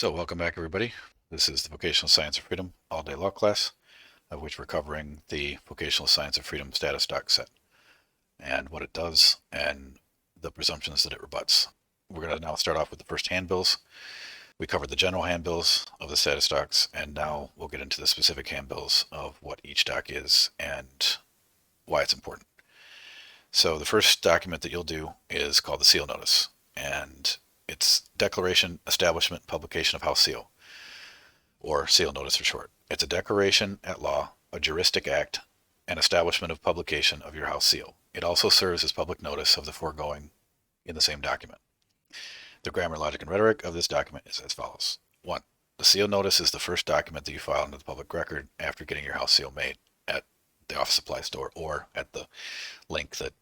So welcome back, everybody. This is the Vocational Science of Freedom all-day law class, of which we're covering the Vocational Science of Freedom Status Doc set and what it does and the presumptions that it rebuts. We're going to now start off with the first handbills. We covered the general handbills of the status docs, and now we'll get into the specific handbills of what each doc is and why it's important. So the first document that you'll do is called the seal notice, and it's declaration, establishment, publication of house seal, or seal notice for short. It's a declaration at law, a juristic act, and establishment of publication of your house seal. It also serves as public notice of the foregoing in the same document. The grammar, logic, and rhetoric of this document is as follows. 1. The seal notice is the first document that you file into the public record after getting your house seal made at the office supply store or at the link that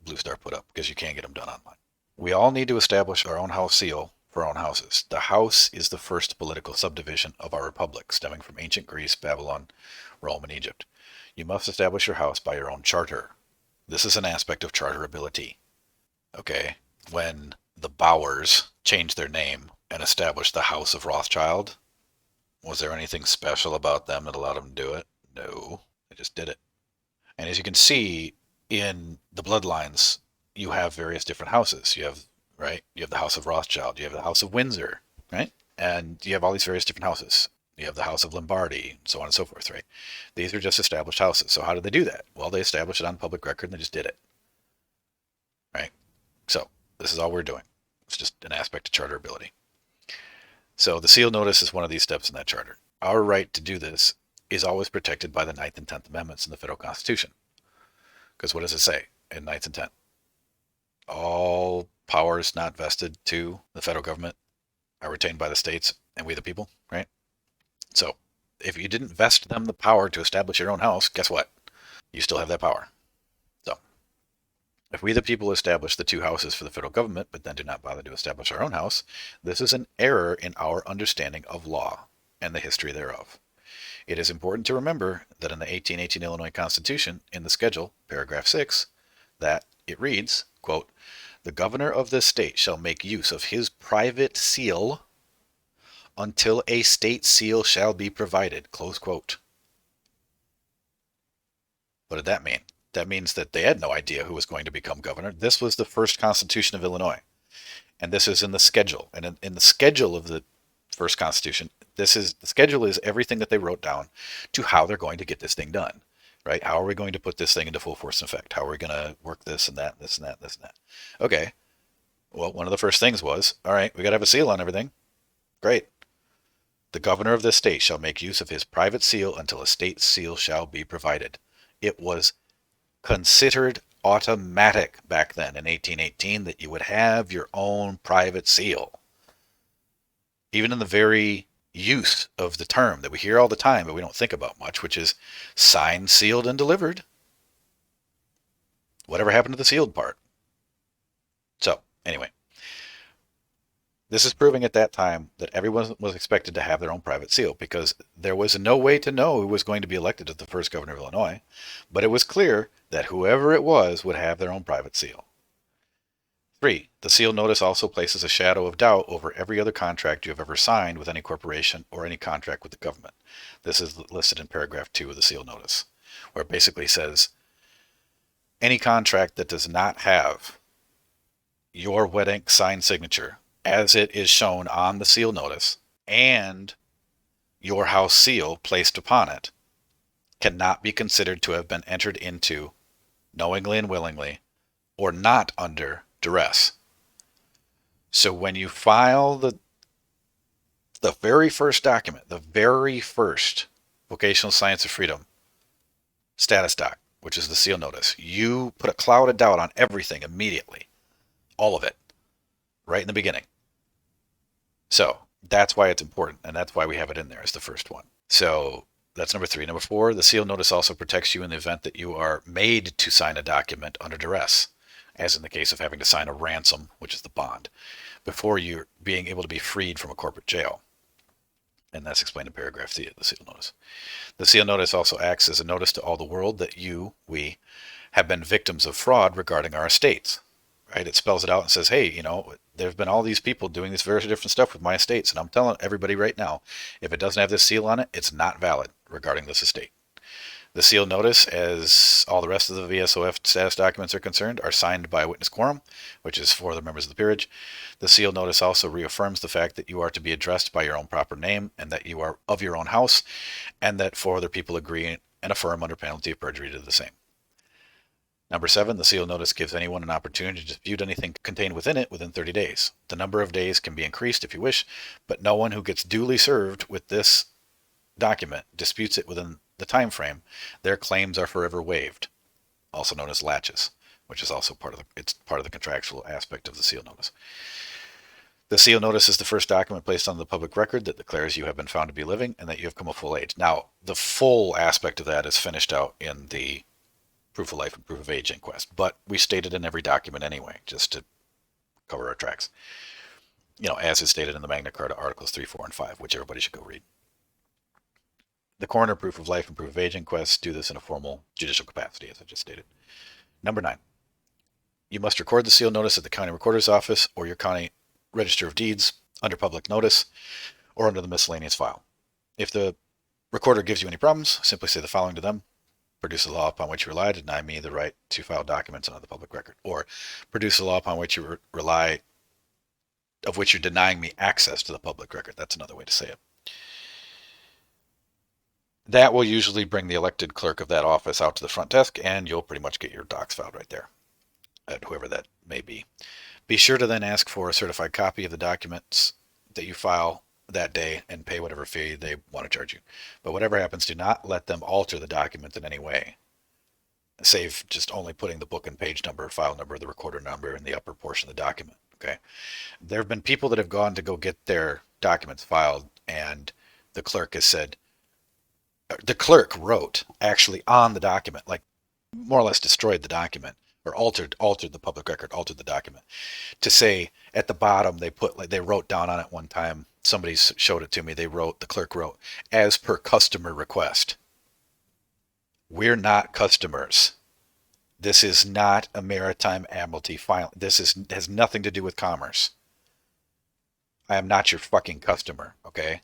Blue Star put up, because you can't get them done online. We all need to establish our own house seal for our own houses. The house is the first political subdivision of our republic, stemming from ancient Greece, Babylon, Rome, and Egypt. You must establish your house by your own charter. This is an aspect of charterability. Okay, when the Bowers changed their name and established the House of Rothschild, was there anything special about them that allowed them to do it? No, they just did it. And as you can see in the bloodlines, you have various different houses. You have the House of Rothschild, you have the House of Windsor, right? And you have all these various different houses. You have the House of Lombardy, so on and so forth, right? These are just established houses. So how did they do that? Well, they established it on public record and they just did it, right? So this is all we're doing. It's just an aspect of charterability. So the seal notice is one of these steps in that charter. Our right to do this is always protected by the 9th and 10th Amendments in the federal Constitution. Because what does it say in 9th and 10th? All powers not vested to the federal government are retained by the states and we the people, right? So if you didn't vest them the power to establish your own house, guess what? You still have that power. So if we the people establish the two houses for the federal government, but then do not bother to establish our own house, this is an error in our understanding of law and the history thereof. It is important to remember that in the 1818 Illinois Constitution, in the schedule, paragraph 6, that it reads, quote, "The governor of this state shall make use of his private seal until a state seal shall be provided," close quote. What did that mean? That means that they had no idea who was going to become governor. This was the first Constitution of Illinois, and this is in the schedule. And in the schedule of the first Constitution, the schedule is everything that they wrote down to how they're going to get this thing done. Right? How are we going to put this thing into full force and effect? How are we going to work this and that, this and that, this and that? Okay. Well, one of the first things was, all right, we got to have a seal on everything. Great. The governor of this state shall make use of his private seal until a state seal shall be provided. It was considered automatic back then in 1818 that you would have your own private seal. Even in the very use of the term that we hear all the time but we don't think about much, which is signed, sealed, and delivered. Whatever happened to the sealed part? So anyway, this is proving at that time that everyone was expected to have their own private seal, because there was no way to know who was going to be elected as the first governor of Illinois, but it was clear that whoever it was would have their own private seal. 3. The seal notice also places a shadow of doubt over every other contract you have ever signed with any corporation or any contract with the government. This is listed in paragraph 2 of the seal notice, where it basically says any contract that does not have your wet ink signed signature as it is shown on the seal notice and your house seal placed upon it cannot be considered to have been entered into knowingly and willingly or not under duress. So when you file the very first document, the very first Vocational Science of Freedom Status Doc, which is the seal notice, you put a cloud of doubt on everything immediately. All of it. Right in the beginning. So that's why it's important, and that's why we have it in there as the first one. So that's number 3. Number 4, the seal notice also protects you in the event that you are made to sign a document under duress, as in the case of having to sign a ransom, which is the bond, before you're being able to be freed from a corporate jail. And that's explained in paragraph 3 of the seal notice. The seal notice also acts as a notice to all the world that we have been victims of fraud regarding our estates. right? It spells it out and says, hey, there's been all these people doing this very different stuff with my estates. And I'm telling everybody right now, if it doesn't have this seal on it, it's not valid regarding this estate. The seal notice, as all the rest of the VSOF status documents are concerned, are signed by a witness quorum, which is 4 other members of the peerage. The seal notice also reaffirms the fact that you are to be addressed by your own proper name and that you are of your own house, and that 4 other people agree and affirm under penalty of perjury to do the same. Number 7, the seal notice gives anyone an opportunity to dispute anything contained within it within 30 days. The number of days can be increased if you wish, but no one who gets duly served with this document disputes it within the time frame, their claims are forever waived, also known as latches, which is also part of the contractual aspect of the seal notice. The seal notice is the first document placed on the public record that declares you have been found to be living and that you have come of full age. Now, the full aspect of that is finished out in the proof of life and proof of age inquest, but we state it in every document anyway, just to cover our tracks. As is stated in the Magna Carta Articles 3, 4, and 5, which everybody should go read. The coroner proof of life and proof of age inquests do this in a formal judicial capacity, as I just stated. Number 9, you must record the seal notice at the county recorder's office or your county register of deeds under public notice or under the miscellaneous file. If the recorder gives you any problems, simply say the following to them: produce the law upon which you rely to deny me the right to file documents on the public record, or produce the law upon which you rely, of which you're denying me access to the public record. That's another way to say it. That will usually bring the elected clerk of that office out to the front desk, and you'll pretty much get your docs filed right there, at whoever that may be. Be sure to then ask for a certified copy of the documents that you file that day and pay whatever fee they want to charge you. But whatever happens, do not let them alter the document in any way, save just only putting the book and page number, file number, the recorder number in the upper portion of the document. Okay. There have been people that have gone to go get their documents filed, and the clerk has said, the clerk wrote actually on the document, like more or less destroyed the document or altered the public record, altered the document to say at the bottom, they wrote down on it one time. Somebody showed it to me. The clerk wrote, as per customer request. We're not customers. This is not a maritime admiralty file. This has nothing to do with commerce. I am not your fucking customer, okay?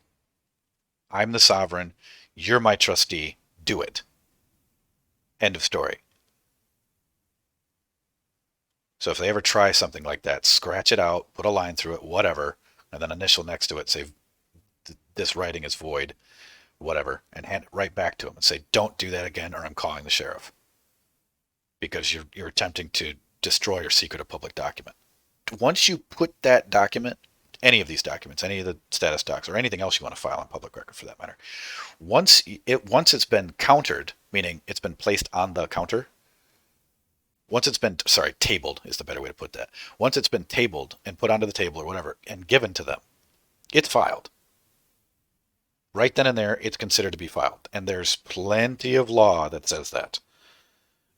I'm the sovereign. You're my trustee. Do it. End of story. So if they ever try something like that, scratch it out, put a line through it, whatever, and then initial next to it, say, this writing is void, whatever, and hand it right back to them and say, don't do that again or I'm calling the sheriff. Because you're attempting to destroy or secret a public document. Once you put that document, any of these documents, any of the status docs, or anything else you want to file on public record for that matter, once it's been countered, meaning it's been placed on the counter, tabled is the better way to put that. Once it's been tabled and put onto the table or whatever and given to them, it's filed. Right then and there, it's considered to be filed. And there's plenty of law that says that.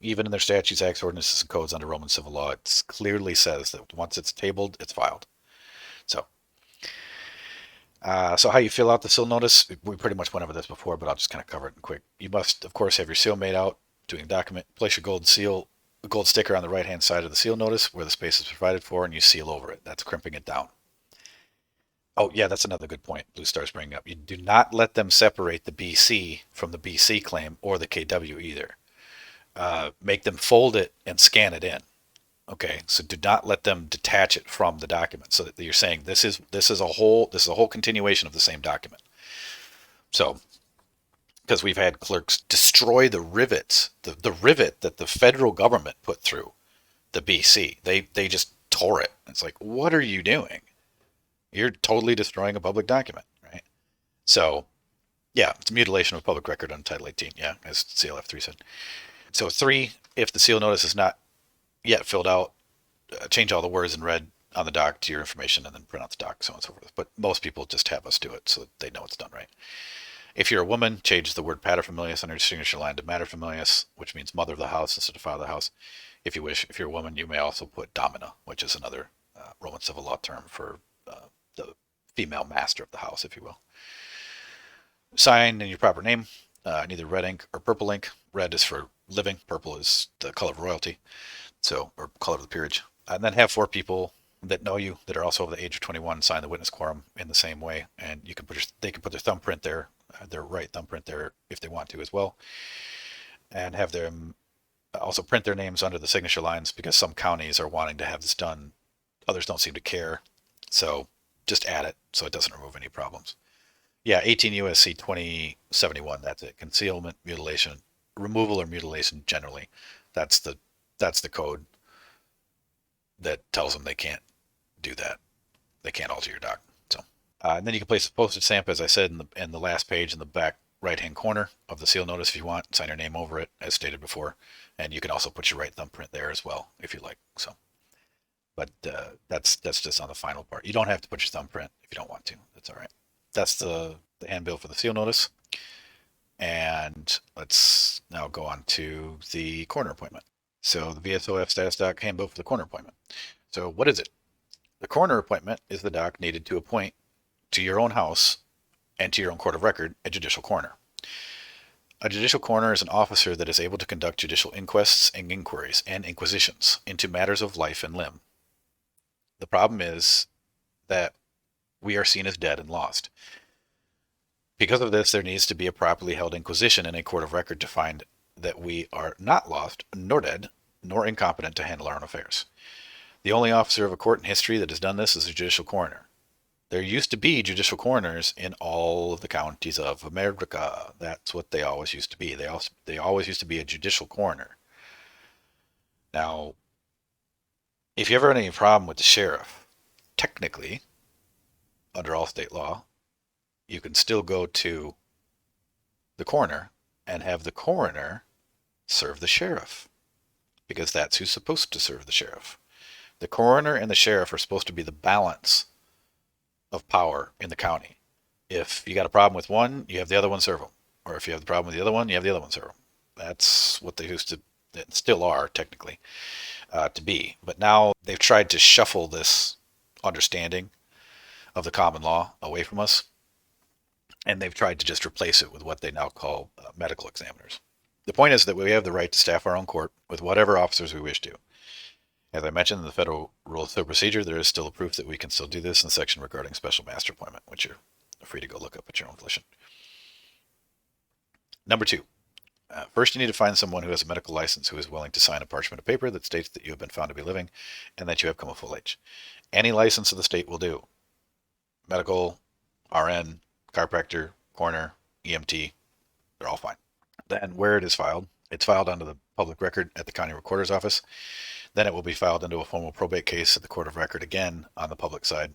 Even in their statutes, acts, ordinances, and codes under Roman civil law, it clearly says that once it's tabled, it's filed. So how you fill out the seal notice, we pretty much went over this before, but I'll just kind of cover it in quick. You must, of course, have your seal made out, doing a document, place your gold sticker on the right-hand side of the seal notice where the space is provided for, and you seal over it. That's crimping it down. Oh, yeah, that's another good point Blue Star's bringing up. You do not let them separate the BC from the BC claim or the KW either. Make them fold it and scan it in. Okay, so do not let them detach it from the document. So that you're saying this is a whole continuation of the same document. So, because we've had clerks destroy the rivets, the rivet that the federal government put through the BC. They just tore it. It's like, what are you doing? You're totally destroying a public document, right? So, yeah, it's mutilation of public record on Title 18. Yeah, as CLF 3 said. So 3, if the seal notice is not yet filled out, change all the words in red on the doc to your information and then print out the doc, so on and so forth. But most people just have us do it so that they know it's done right. If you're a woman, change the word paterfamilias on your signature line to materfamilias, which means mother of the house instead of father of the house. If you wish, if you're a woman, you may also put domina, which is another Roman civil law term for the female master of the house, if you will. Sign in your proper name, neither red ink or purple ink. Red is for living, purple is the color of royalty, or color of the peerage. And then have 4 people that know you that are also over the age of 21 sign the witness quorum in the same way, and you can they can put their thumbprint there, their right thumbprint there if they want to as well, and have them also print their names under the signature lines because some counties are wanting to have this done. Others don't seem to care. So just add it so it doesn't remove any problems. Yeah, 18 USC 2071, that's it. Concealment, mutilation, removal or mutilation generally. That's the code that tells them they can't do that. They can't alter your doc. So, and then you can place a postage stamp, as I said, in the last page in the back right-hand corner of the seal notice if you want. Sign your name over it, as stated before. And you can also put your right thumbprint there as well, if you like. So, but that's just on the final part. You don't have to put your thumbprint if you don't want to. That's all right. That's the handbill for the seal notice. And let's now go on to the coroner appointment. So the VSOF Status Doc handbook for the coroner appointment. So what is it? The coroner appointment is the doc needed to appoint to your own house and to your own court of record a judicial coroner. A judicial coroner is an officer that is able to conduct judicial inquests and inquiries and inquisitions into matters of life and limb. The problem is that we are seen as dead and lost. Because of this, there needs to be a properly held inquisition in a court of record to find that we are not lost, nor dead, nor incompetent to handle our own affairs. The only officer of a court in history that has done this is a judicial coroner. There used to be judicial coroners in all of the counties of America. That's what they always used to be. They always used to be a judicial coroner. Now, if you ever had any problem with the sheriff, technically, under all state law, you can still go to the coroner and have the coroner serve the sheriff, because that's who's supposed to serve the sheriff. The coroner and the sheriff are supposed to be the balance of power in the county. If you got a problem with one, you have the other one serve them. Or if you have the problem with the other one, you have the other one serve them. That's what they used to, still are technically, to be. But now they've tried to shuffle this understanding of the common law away from us, and they've tried to just replace it with what they now call medical examiners. The point is that we have the right to staff our own court with whatever officers we wish to. As I mentioned in the Federal Rules of Civil Procedure, there is still a proof that we can still do this in the section regarding special master appointment, which you're free to go look up at your own volition. Number 2, first you need to find someone who has a medical license who is willing to sign a parchment of paper that states that you have been found to be living and that you have come of full age. Any license of the state will do. Medical, RN, chiropractor, coroner, EMT, they're all fine. Then where it is filed, it's filed under the public record at the county recorder's office. Then it will be filed into a formal probate case at the court of record again on the public side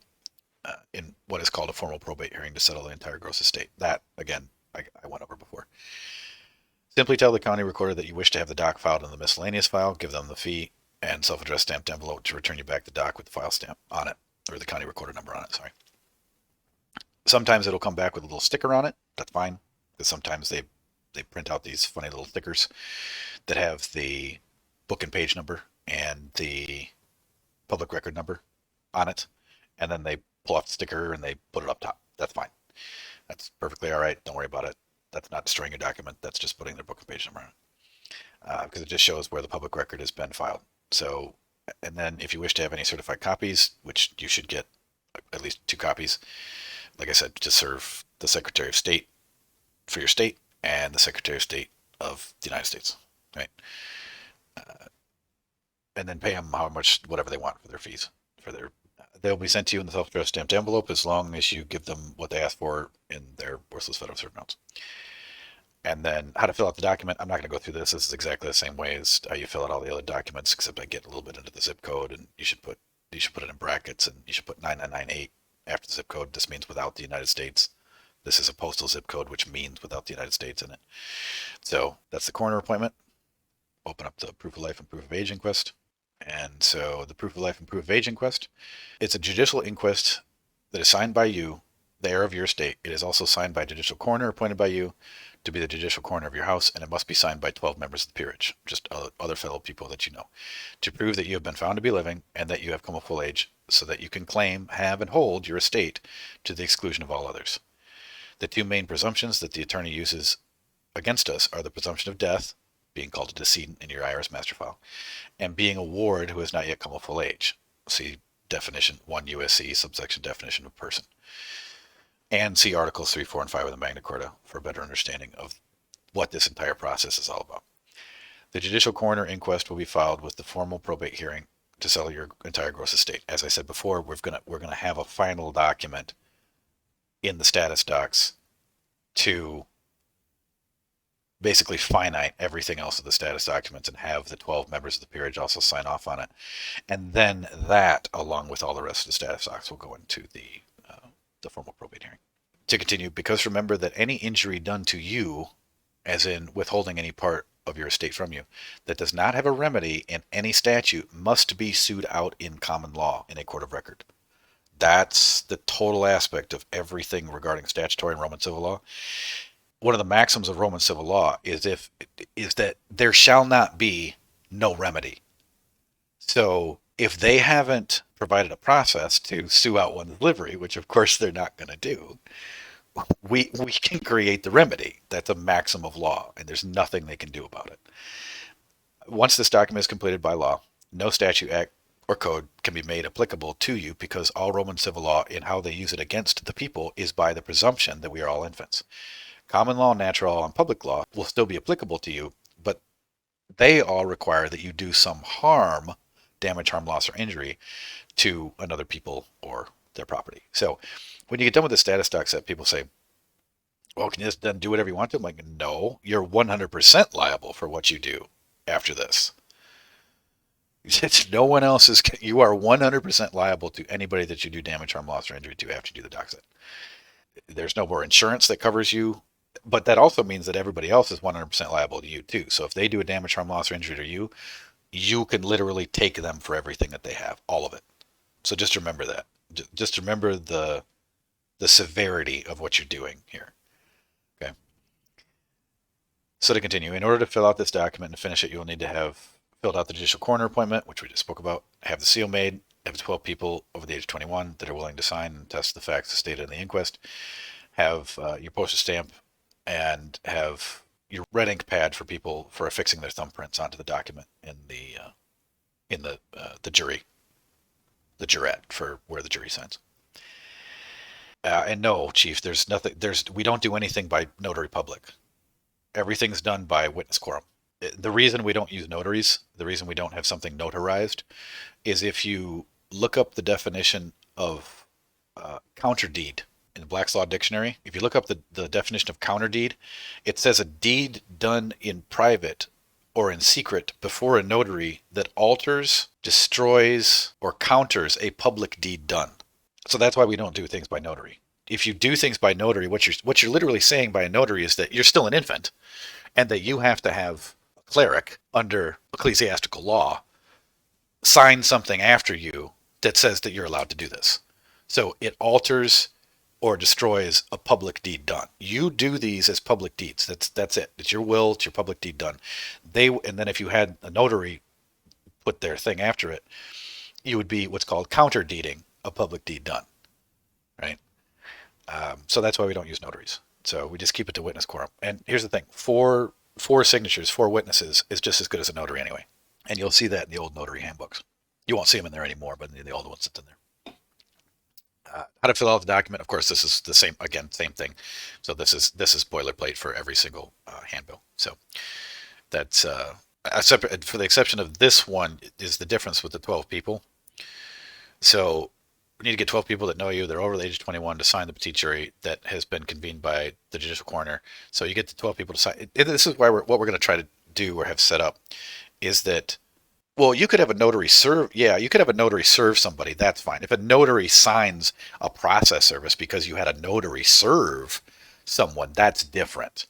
in what is called a formal probate hearing to settle the entire gross estate. That, again, I went over before. Simply tell the county recorder that you wish to have the doc filed in the miscellaneous file, give them the fee and self-addressed stamped envelope to return you back the doc with the file stamp on it, or the county recorder number on it, sorry. Sometimes it'll come back with a little sticker on it. That's fine, because sometimes they print out these funny little stickers that have the book and page number and the public record number on it, and then they pull off the sticker and they put it up top. That's fine. That's perfectly all right. Don't worry about it. That's not destroying your document. That's just putting their book and page number on it, because it just shows where the public record has been filed. So, and then if you wish to have any certified copies, which you should get at least 2 copies, like I said, to serve the Secretary of State for your state and the Secretary of State of the United States, right? And then pay them how much, whatever they want for their fees. They'll be sent to you in the self-addressed stamped envelope as long as you give them what they ask for in their worthless federal servant notes. And then how to fill out the document. I'm not going to go through this. This is exactly the same way as how you fill out all the other documents, except I get a little bit into the zip code, and you should put it in brackets, and you should put 9998 after the zip code. This means without the United States. This is a postal zip code, which means without the United States in it. So that's the coroner appointment. Open up the proof of life and proof of age inquest. And so the proof of life and proof of age inquest, it's a judicial inquest that is signed by you, the heir of your estate. It is also signed by a judicial coroner appointed by you to be the judicial coroner of your house, and it must be signed by 12 members of the peerage, just other fellow people that you know, to prove that you have been found to be living and that you have come of full age, so that you can claim, have, and hold your estate to the exclusion of all others. The 2 main presumptions that the attorney uses against us are the presumption of death, being called a decedent in your IRS master file, and being a ward who has not yet come of full age. See definition 1 USC subsection definition of person. And see Articles 3, 4, and 5 of the Magna Carta for a better understanding of what this entire process is all about. The judicial coroner inquest will be filed with the formal probate hearing to settle your entire gross estate. As I said before, we're gonna have a final document in the status docs to basically finite everything else of the status documents and have the 12 members of the peerage also sign off on it. And then that, along with all the rest of the status docs, will go into the formal probate hearing. To continue, because remember that any injury done to you, as in withholding any part of your estate from you, that does not have a remedy in any statute must be sued out in common law in a court of record. That's the total aspect of everything regarding statutory and Roman civil law. One of the maxims of Roman civil law is that there shall not be no remedy. So if they haven't provided a process to sue out one's livery, which of course they're not going to do, we can create the remedy. That's a maxim of law, and there's nothing they can do about it. Once this document is completed by law, no statute, act, or code can be made applicable to you, because all Roman civil law in how they use it against the people is by the presumption that we are all infants. Common law, natural law, and public law will still be applicable to you, but they all require that you do some harm, damage, harm, loss, or injury to another people or their property. So when you get done with the status doc set, people say, well, can you just then do whatever you want to? I'm like, no, you're 100% liable for what you do after this. No one else is, you are 100% liable to anybody that you do damage, harm, loss, or injury to after you do the doc set. There's no more insurance that covers you, but that also means that everybody else is 100% liable to you too. So if they do a damage, harm, loss, or injury to you, you can literally take them for everything that they have, all of it. So just remember that. Just remember the severity of what you're doing here. Okay. So to continue, in order to fill out this document and finish it, you'll need to have filled out the judicial coroner appointment, which we just spoke about, have the seal made, have 12 people over the age of 21 that are willing to sign and test the facts stated in the inquest, have your postage stamp, and have your red ink pad for people for affixing their thumbprints onto the document in the jury, the jurette for where the jury signs. And no, Chief, there's nothing. We don't do anything by notary public. Everything's done by witness quorum. The reason we don't use notaries, the reason we don't have something notarized, is if you look up the definition of counterdeed in the Black's Law Dictionary, if you look up the definition of counterdeed, it says a deed done in private or in secret before a notary that alters, destroys, or counters a public deed done. So that's why we don't do things by notary. If you do things by notary, what you're literally saying by a notary is that you're still an infant, and that you have to have a cleric under ecclesiastical law sign something after you that says that you're allowed to do this. So it alters or destroys a public deed done. You do these as public deeds. That's it. It's your will. It's your public deed done. And then if you had a notary put their thing after it, you would be what's called counter deeding a public deed done, right? So that's why we don't use notaries. So we just keep it to witness quorum. And here's the thing: four signatures, 4 witnesses is just as good as a notary anyway. And you'll see that in the old notary handbooks. You won't see them in there anymore, but in the old ones, it's in there. How to fill out the document. Of course, this is the same thing. So this is boilerplate for every single handbill. So that's separate, for the exception of this one, is the difference with the 12 people. So we need to get 12 people that know you, they're over the age of 21, to sign the petite jury that has been convened by the judicial coroner. So you get the 12 people to sign. This is why what we're going to try to do or have set up is that, well, you could have a notary serve. Yeah, you could have a notary serve somebody. That's fine. If a notary signs a process service because you had a notary serve someone, that's different.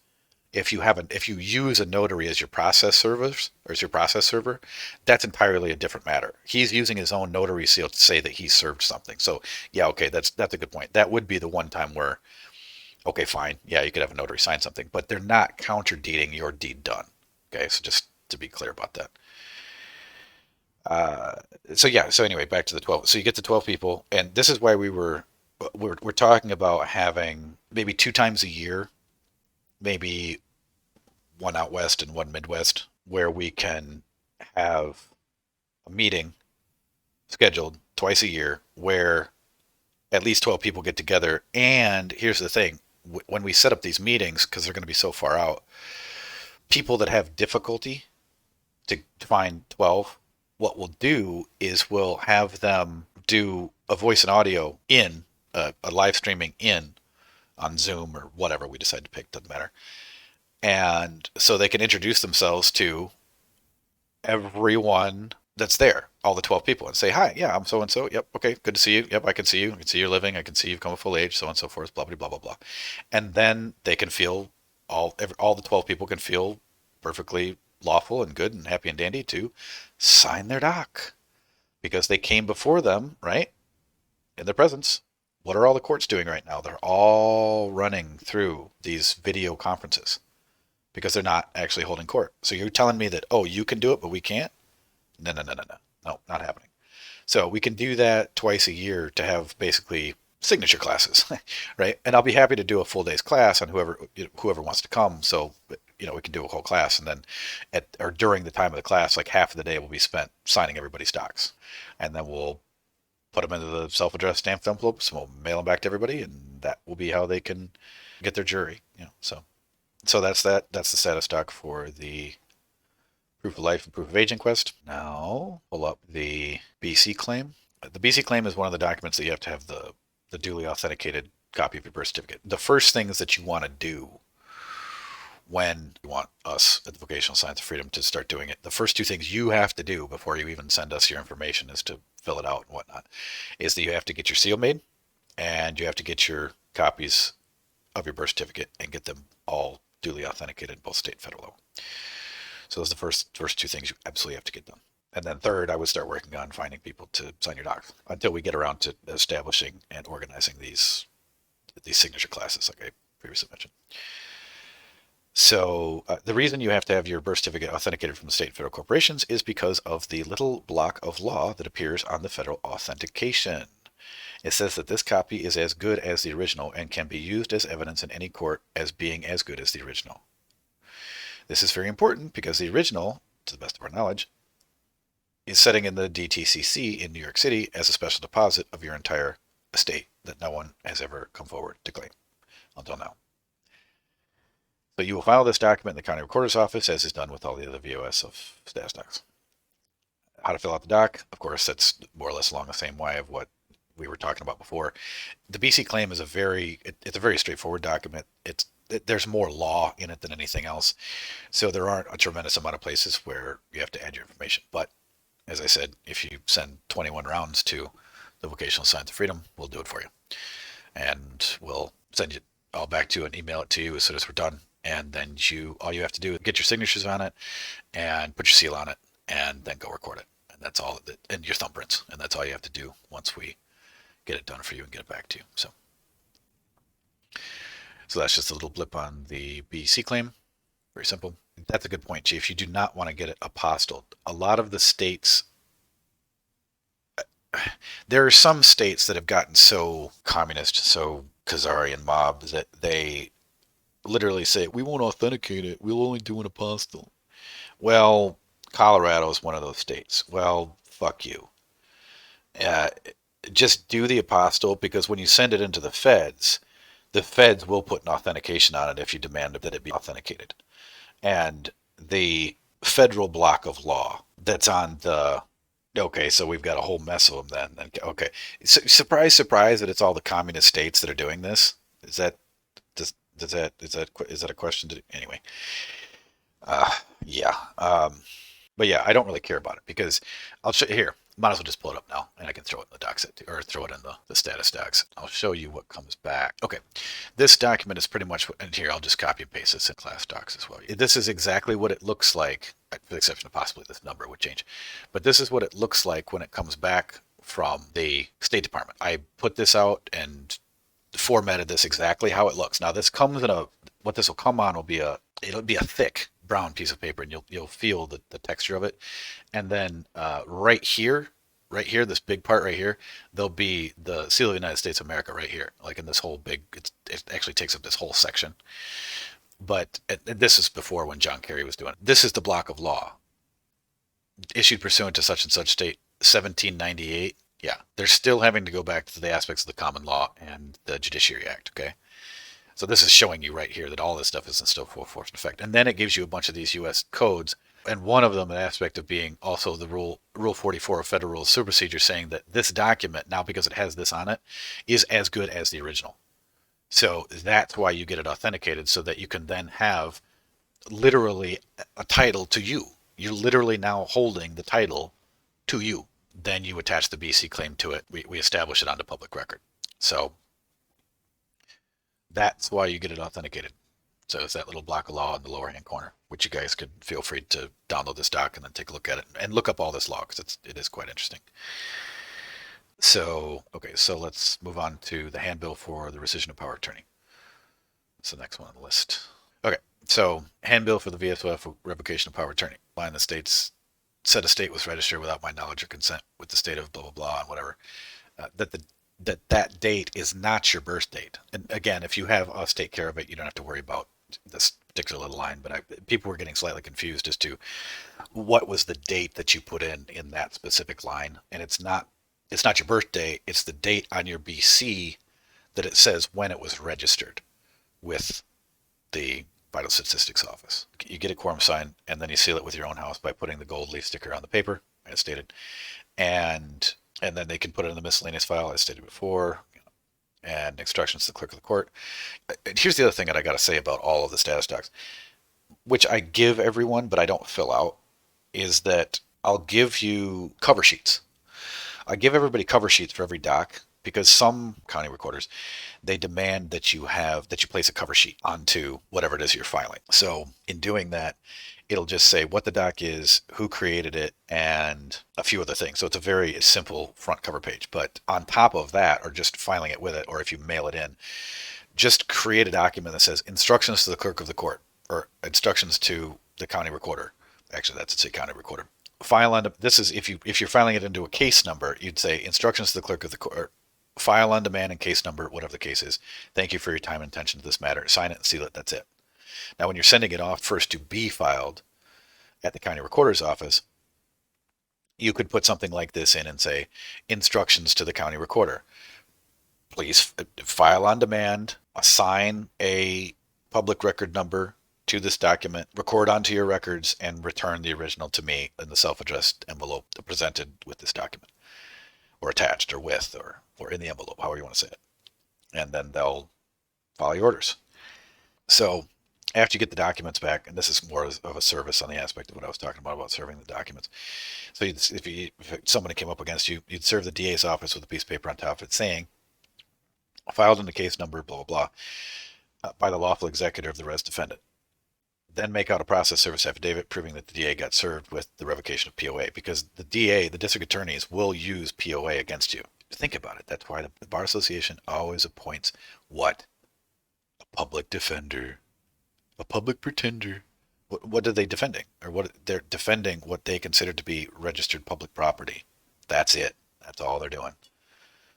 If you use a notary as your process service or as your process server, that's entirely a different matter. He's using his own notary seal to say that he served something. So yeah, okay, that's a good point. That would be the one time where, okay, fine, yeah, you could have a notary sign something, but they're not counter deeding your deed done. Okay, so just to be clear about that. So anyway, back to the 12. So you get the 12 people, and this is why we're talking about having maybe 2 times a year, maybe one out west and one Midwest, where we can have a meeting scheduled twice a year where at least 12 people get together. And here's the thing, when we set up these meetings, because they're going to be so far out, people that have difficulty to find 12, what we'll do is we'll have them do a voice and audio in a live streaming in on Zoom or whatever we decide to pick, doesn't matter. And so they can introduce themselves to everyone that's there, all the 12 people, and say, hi, yeah, I'm so and so. Yep, okay, good to see you. Yep, I can see you. I can see you're living. I can see you've come of full age, so on and so forth, blah, blah, blah, blah, blah. And then they can feel, all the 12 people can feel perfectly lawful and good and happy and dandy to sign their doc because they came before them, right? In their presence. What are all the courts doing right now? They're all running through these video conferences because they're not actually holding court. So you're telling me that, oh, you can do it, but we can't? No, no, no, no, no. No, not happening. So we can do that twice a year to have basically signature classes, right? And I'll be happy to do a full day's class on whoever wants to come. So we can do a whole class, and then during the time of the class, like half of the day will be spent signing everybody's docs, and then we'll put them into the self-addressed stamped envelopes, and we'll mail them back to everybody, and that will be how they can get their jury. So that's that. That's the status doc for the proof of life and proof of age inquest. Now pull up the BC claim. The BC claim is one of the documents that you have to have the duly authenticated copy of your birth certificate. The first things that you want to do when you want us at the Vocational Science of Freedom to start doing it, the first two things you have to do before you even send us your information is to fill it out and whatnot, is that you have to get your seal made and you have to get your copies of your birth certificate and get them all duly authenticated in both state and federal level. So those are the first two things you absolutely have to get done. And then third, I would start working on finding people to sign your docs until we get around to establishing and organizing these signature classes like I previously mentioned. So the reason you have to have your birth certificate authenticated from the state and federal corporations is because of the little block of law that appears on the federal authentication. It says that this copy is as good as the original and can be used as evidence in any court as being as good as the original. This is very important because the original, to the best of our knowledge, is sitting in the DTCC in New York City as a special deposit of your entire estate that no one has ever come forward to claim until now. So you will file this document in the county recorder's office as is done with all the other VSOF Status Docs. How to fill out the doc, of course, that's more or less along the same way of what we were talking about before. The BC claim is a very straightforward document. There's more law in it than anything else. So there aren't a tremendous amount of places where you have to add your information. But as I said, if you send 21 rounds to the Vocational Science of Freedom, we'll do it for you. And we'll send you all back to you and email it to you as soon as we're done. And then all you have to do is get your signatures on it and put your seal on it and then go record it. And that's all, and your thumbprints. And that's all you have to do once we get it done for you and get it back to you. So that's just a little blip on the BC claim. Very simple. That's a good point, Chief. You do not want to get it apostilled. A lot of the states, there are some states that have gotten so communist, so Khazarian mob that they literally say, we won't authenticate it. We'll only do an apostille. Well, Colorado is one of those states. Well, fuck you. Just do the apostille because when you send it into the feds will put an authentication on it if you demand that it be authenticated. And the federal block of law that's on okay, so we've got a whole mess of them then. Okay. Surprise, surprise that it's all the communist states that are doing this. Is that a question anyway? Yeah. But yeah, I don't really care about it because I'll show you here. Might as well just pull it up now and I can throw it in the doc set or throw it in the status docs. I'll show you what comes back. Okay. This document is pretty much, and here I'll just copy and paste this in class docs as well. This is exactly what it looks like, with the exception of possibly this number would change. But this is what it looks like when it comes back from the State Department. I put this out and formatted this exactly how it looks. Now this comes in what this will come on will be it'll be a thick brown piece of paper, and you'll feel the texture of it. And then right here, this big part right here, there'll be the seal of the United States of America right here, like in this whole big. It actually takes up this whole section. But this is before when John Kerry was doing it. This is the block of law issued pursuant to such and such state, 1798. Yeah, they're still having to go back to the aspects of the common law and the Judiciary Act. Okay. So this is showing you right here that all this stuff is in still full force and effect. And then it gives you a bunch of these U.S. codes, and one of them, an aspect of being also the Rule 44 of Federal Rules of Procedure, saying that this document, now because it has this on it, is as good as the original. So that's why you get it authenticated, so that you can then have literally a title to you. You're literally now holding the title to you. Then you attach the BC claim to it. We establish it onto public record. So that's why you get it authenticated. So it's that little block of law in the lower hand corner, which you guys could feel free to download this doc and then take a look at it and look up all this law, because it is quite interesting. So, okay, so let's move on to the handbill for the rescission of power of attorney. That's the next one on the list. Okay, so handbill for the VSOF revocation of power of attorney. Line that states, said a state was registered without my knowledge or consent with the state of blah, blah, blah, and whatever. That date is not your birth date. And again, if you have us take care of it, you don't have to worry about this particular little line. But people were getting slightly confused as to what was the date that you put in that specific line. And it's not your birthday. It's the date on your BC that it says when it was registered with the Vital Statistics Office. You get a quorum sign, and then you seal it with your own house by putting the gold leaf sticker on the paper, as stated. And then they can put it in the miscellaneous file, as stated before, and instructions to the clerk of the court. Here's the other thing that I got to say about all of the status docs, which I give everyone, but I don't fill out, is that I'll give you cover sheets. I give everybody cover sheets for every doc, because some county recorders, they demand that you place a cover sheet onto whatever it is you're filing. So in doing that, it'll just say what the doc is, who created it, and a few other things. So it's a very simple front cover page. But on top of that, or just filing it with it, or if you mail it in, just create a document that says instructions to the clerk of the court, or instructions to the county recorder. Actually, that's a county recorder. File on, this is if you're filing it into a case number, you'd say instructions to the clerk of the court. File on demand and case number, whatever the case is. Thank you for your time and attention to this matter. Sign it and seal it. That's it. Now, when you're sending it off first to be filed at the county recorder's office, you could put something like this in and say, instructions to the county recorder. Please file on demand, assign a public record number to this document, record onto your records, and return the original to me in the self-addressed envelope presented with this document, or attached, or with, or in the envelope, however you want to say it. And then they'll follow your orders. So after you get the documents back, and this is more of a service on the aspect of what I was talking about serving the documents. So if somebody came up against you, you'd serve the DA's office with a piece of paper on top of it saying, filed in the case number, blah, blah, blah, by the lawful executor of the res defendant. Then make out a process service affidavit proving that the DA got served with the revocation of POA, because the DA, the district attorneys, will use POA against you. Think about it. That's why the Bar Association always appoints what? A public defender, a public pretender. What are they defending? Or what they're defending what they consider to be registered public property. That's it. That's all they're doing.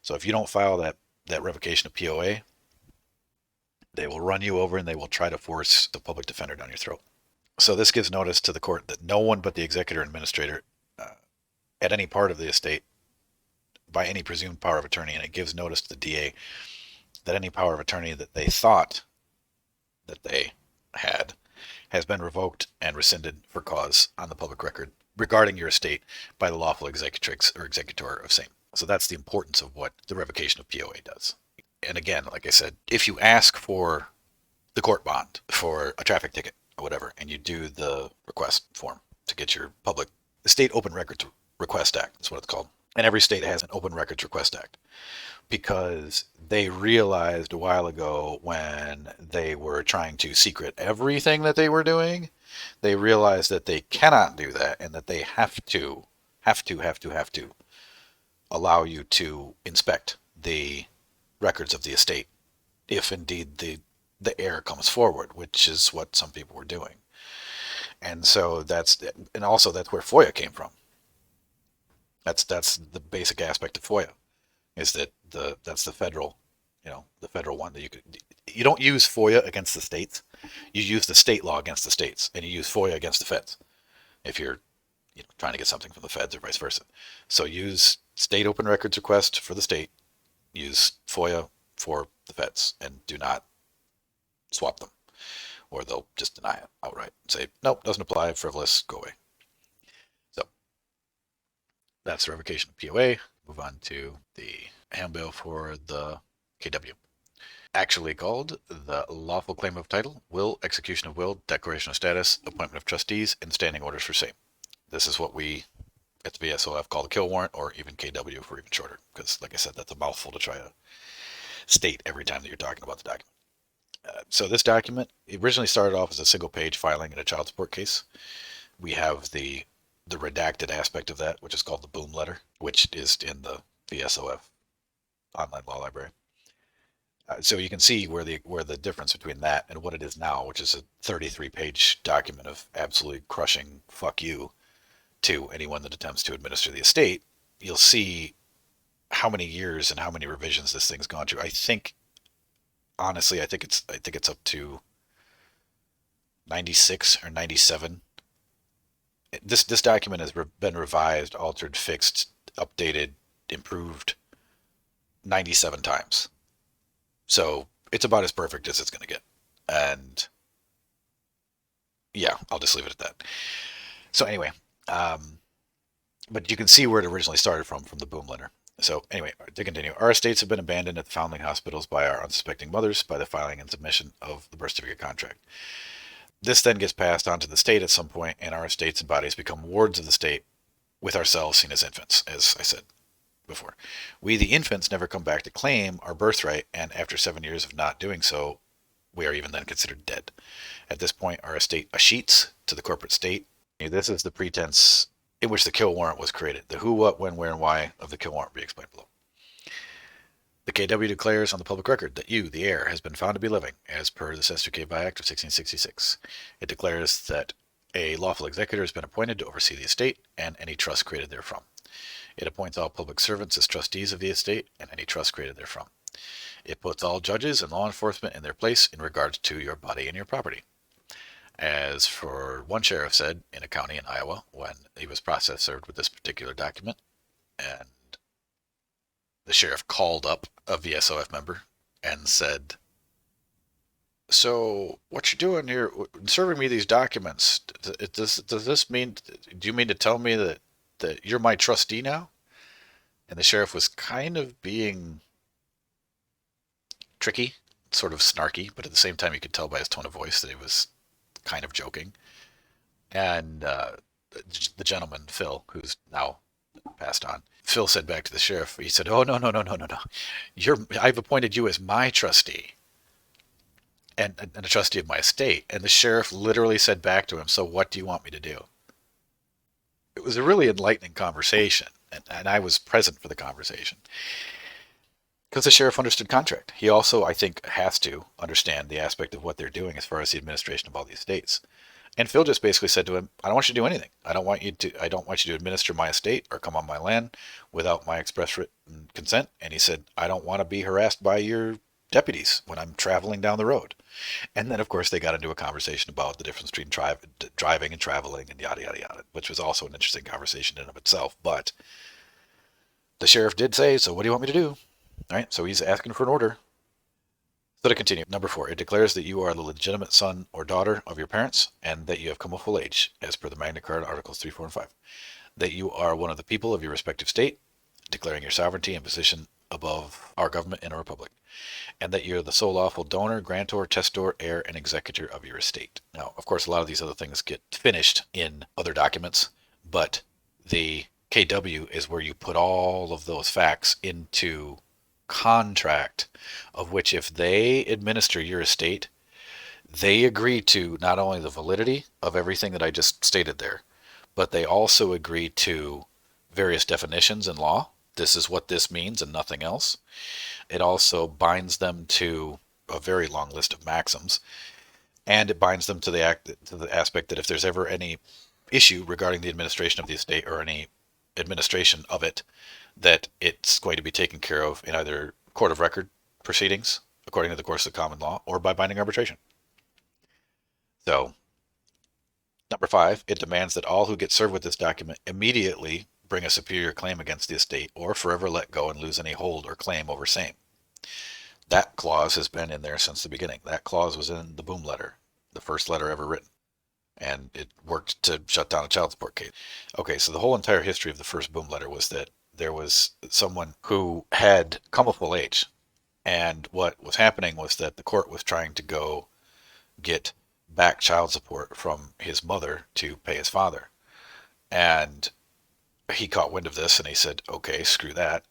So if you don't file that revocation of POA, they will run you over and they will try to force the public defender down your throat. So this gives notice to the court that no one but the executor and administrator at any part of the estate by any presumed power of attorney, and it gives notice to the DA that any power of attorney that they thought that they had has been revoked and rescinded for cause on the public record regarding your estate by the lawful executrix or executor of same. So that's the importance of what the revocation of POA does. And again, like I said, if you ask for the court bond for a traffic ticket or whatever, and you do the request form to get your public, the State Open Records Request Act, that's what it's called. And every state has an Open Records Request Act, because they realized a while ago when they were trying to secret everything that they were doing, they realized that they cannot do that, and that they have to allow you to inspect the records of the estate if indeed the heir comes forward, which is what some people were doing. And so that's where FOIA came from. That's the basic aspect of FOIA, is that that's the federal, the federal one that you could, you don't use FOIA against the states. You use the state law against the states, and you use FOIA against the feds if you're trying to get something from the feds or vice versa. So use state open records request for the state, use FOIA for the feds, and do not swap them, or they'll just deny it outright and say, nope, doesn't apply, frivolous, go away. So that's the revocation of POA. Move on to the handbill for the KW. Actually called the lawful claim of title, will, execution of will, declaration of status, appointment of trustees, and standing orders for same. This is what we at the VSOF call the kill warrant, or even KW for even shorter, because like I said, that's a mouthful to try to state every time that you're talking about the document. So this document originally started off as a single page filing in a child support case. We have the redacted aspect of that, which is called the boom letter, which is in the VSOF online law library. So you can see where the difference between that and what it is now, which is a 33-page document of absolutely crushing fuck you to anyone that attempts to administer the estate. You'll see how many years and how many revisions this thing's gone through. I think it's up to 96 or 97. This document has been revised, altered, fixed, updated, improved 97 times. So it's about as perfect as it's going to get. And yeah, I'll just leave it at that. So anyway, but you can see where it originally started from the boom letter. So anyway, to continue, our estates have been abandoned at the foundling hospitals by our unsuspecting mothers by the filing and submission of the birth certificate contract. This then gets passed on to the state at some point, and our estates and bodies become wards of the state, with ourselves seen as infants, as I said before. We, the infants, never come back to claim our birthright, and after 7 years of not doing so, we are even then considered dead. At this point, our estate escheats to the corporate state. This is the pretense in which the kill warrant was created. The who, what, when, where, and why of the kill warrant will be explained below. The KW declares on the public record that you, the heir, has been found to be living, as per the Sestercave Act of 1666. It declares that a lawful executor has been appointed to oversee the estate and any trust created therefrom. It appoints all public servants as trustees of the estate and any trust created therefrom. It puts all judges and law enforcement in their place in regards to your body and your property. As for one sheriff said in a county in Iowa when he was process served with this particular document, and the sheriff called up a VSOF member and said, so what you're doing here, serving me these documents, does this mean, do you mean to tell me that you're my trustee now? And the sheriff was kind of being tricky, sort of snarky, but at the same time you could tell by his tone of voice that he was kind of joking. And the gentleman, Phil, who's now passed on, Phil said back to the sheriff, he said, oh, no. I've appointed you as my trustee and a trustee of my estate. And the sheriff literally said back to him, so what do you want me to do? It was a really enlightening conversation, and I was present for the conversation. Because the sheriff understood contract. He also, I think, has to understand the aspect of what they're doing as far as the administration of all these estates. And Phil just basically said to him, I don't want you to do anything. I don't want you to administer my estate or come on my land without my express written consent. And he said, I don't want to be harassed by your deputies when I'm traveling down the road. And then, of course, they got into a conversation about the difference between driving and traveling and yada, yada, yada, which was also an interesting conversation in and of itself. But the sheriff did say, so what do you want me to do? All right, so he's asking for an order. So to continue, number 4, it declares that you are the legitimate son or daughter of your parents and that you have come of full age, as per the Magna Carta Articles 3, 4, and 5. That you are one of the people of your respective state, declaring your sovereignty and position above our government in a republic. And that you're the sole lawful donor, grantor, testor, heir, and executor of your estate. Now, of course, a lot of these other things get finished in other documents, but the KW is where you put all of those facts into contract, of which if they administer your estate, they agree to not only the validity of everything that I just stated there, but they also agree to various definitions in law. This is what this means and nothing else. It also binds them to a very long list of maxims, and it binds them to the aspect that if there's ever any issue regarding the administration of the estate or any administration of it, that it's going to be taken care of in either court of record proceedings according to the course of common law, or by binding arbitration. So, number 5, it demands that all who get served with this document immediately bring a superior claim against the estate or forever let go and lose any hold or claim over same. That clause has been in there since the beginning. That clause was in the boom letter, the first letter ever written. And it worked to shut down a child support case. Okay, so the whole entire history of the first boom letter was that there was someone who had come of full age. And what was happening was that the court was trying to go get back child support from his mother to pay his father. And he caught wind of this and he said, okay, screw that.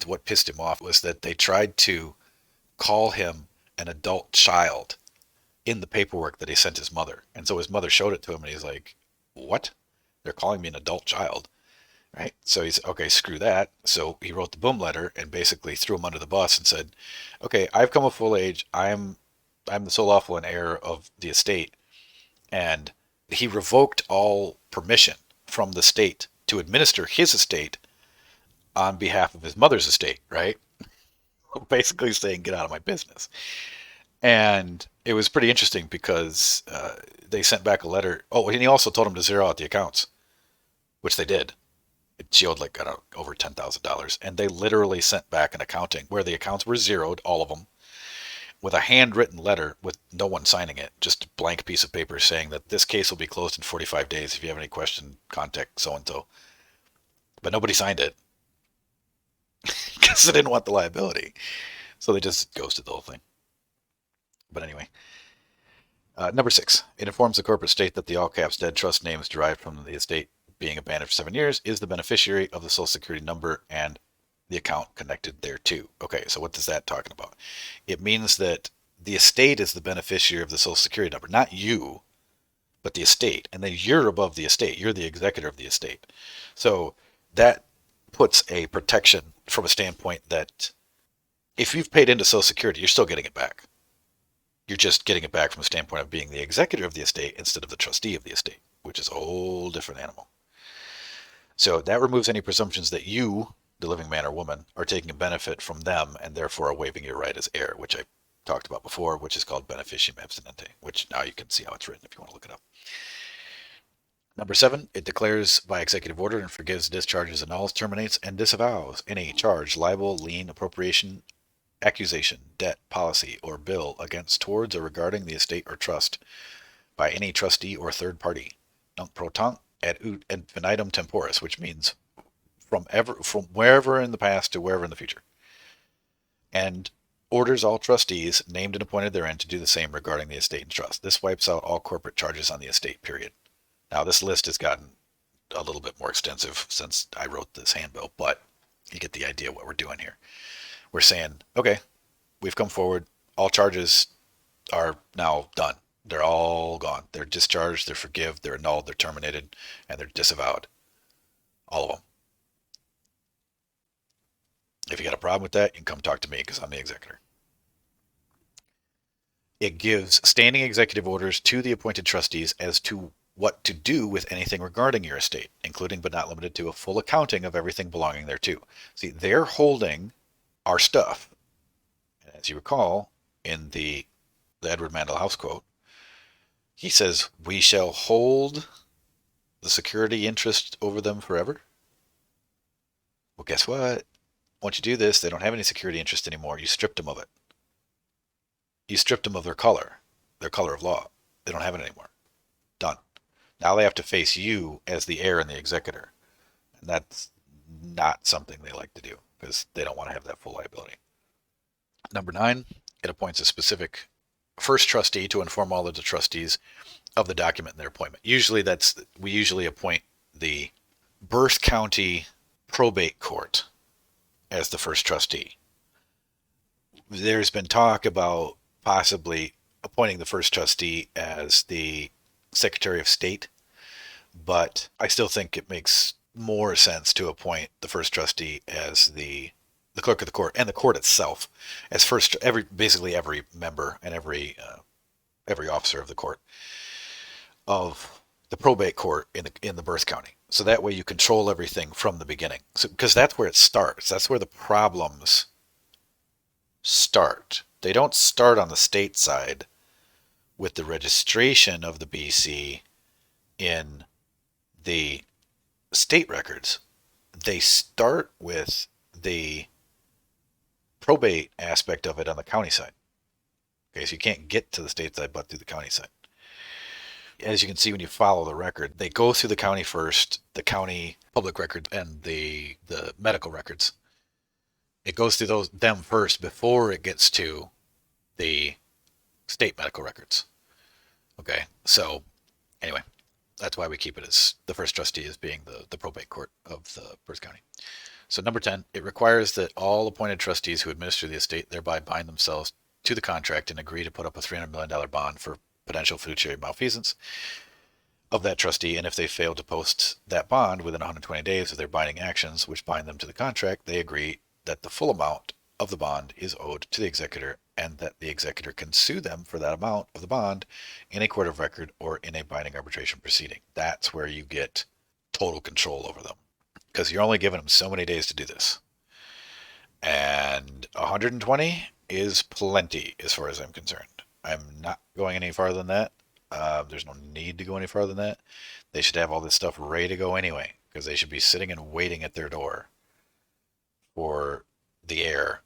What pissed him off was that they tried to call him an adult child in the paperwork that he sent his mother. And so his mother showed it to him and he's like, what? They're calling me an adult child, right? So he's, okay, screw that. So he wrote the boom letter and basically threw him under the bus and said, okay, I've come of full age. I'm the sole lawful and heir of the estate. And he revoked all permission from the state to administer his estate on behalf of his mother's estate, right? Basically saying, get out of my business. And it was pretty interesting because they sent back a letter. Oh, and he also told him to zero out the accounts, which they did. She owed like, I don't know, over $10,000. And they literally sent back an accounting where the accounts were zeroed, all of them, with a handwritten letter with no one signing it, just a blank piece of paper saying that this case will be closed in 45 days. If you have any question, contact so-and-so. But nobody signed it because they didn't want the liability. So they just ghosted the whole thing. But anyway, number 6, it informs the corporate state that the all caps dead trust names derived from the estate being abandoned for 7 years is the beneficiary of the Social Security number and the account connected thereto. Okay, so what is that talking about? It means that the estate is the beneficiary of the Social Security number, not you, but the estate. And then you're above the estate. You're the executor of the estate. So that puts a protection from a standpoint that if you've paid into Social Security, you're still getting it back. You're just getting it back from a standpoint of being the executor of the estate instead of the trustee of the estate, which is a whole different animal. So that removes any presumptions that you, the living man or woman, are taking a benefit from them and therefore are waiving your right as heir, which I talked about before, which is called beneficium abstinente, which now you can see how it's written if you want to look it up. Number 7, it declares by executive order and forgives, discharges, annuls, terminates, and disavows any charge, libel, lien, appropriation, accusation, debt, policy, or bill against, towards, or regarding the estate or trust by any trustee or third party, nunc pro tunc ad infinitum temporis, which means from wherever in the past to wherever in the future, and orders all trustees named and appointed therein to do the same regarding the estate and trust. This wipes out all corporate charges on the estate, period. Now, this list has gotten a little bit more extensive since I wrote this handbill, but you get the idea of what we're doing here. We're saying, okay, we've come forward. All charges are now done. They're all gone. They're discharged, they're forgiven, they're annulled, they're terminated, and they're disavowed. All of them. If you got a problem with that, you can come talk to me because I'm the executor. It gives standing executive orders to the appointed trustees as to what to do with anything regarding your estate, including but not limited to a full accounting of everything belonging thereto. See, they're holding our stuff. And as you recall, in the Edward Mandel House quote, he says, we shall hold the security interest over them forever. Well, guess what? Once you do this, they don't have any security interest anymore. You stripped them of it. You stripped them of their color of law. They don't have it anymore. Done. Now they have to face you as the heir and the executor. And that's not something they like to do because they don't want to have that full liability. Number 9, it appoints a specific first trustee to inform all of the trustees of the document and their appointment. We usually appoint the Berth County Probate Court as the first trustee. There's been talk about possibly appointing the first trustee as the Secretary of State, but I still think it makes more sense to appoint the first trustee as the clerk of the court and the court itself as first. Basically every member and every officer of the court of the probate court in the Berth County. So that way you control everything from the beginning. So because that's where it starts. That's where the problems start. They don't start on the state side with the registration of the BC in the state records. They start with the probate aspect of it on the county side. Okay, so you can't get to the state side but through the county side. As you can see when you follow the record, they go through the county first, the county public record and the medical records. It goes through them first before it gets to the state medical records. Okay, so anyway, that's why we keep it as the first trustee as being the probate court of the first county. So number 10, it requires that all appointed trustees who administer the estate thereby bind themselves to the contract and agree to put up a $300 million bond for potential fiduciary malfeasance of that trustee. And if they fail to post that bond within 120 days of their binding actions, which bind them to the contract, they agree that the full amount of the bond is owed to the executor and that the executor can sue them for that amount of the bond in a court of record or in a binding arbitration proceeding. That's where you get total control over them, because you're only giving them so many days to do this. And 120 is plenty as far as I'm concerned. I'm not going any farther than that. There's no need to go any farther than that. They should have all this stuff ready to go anyway, because they should be sitting and waiting at their door for the heir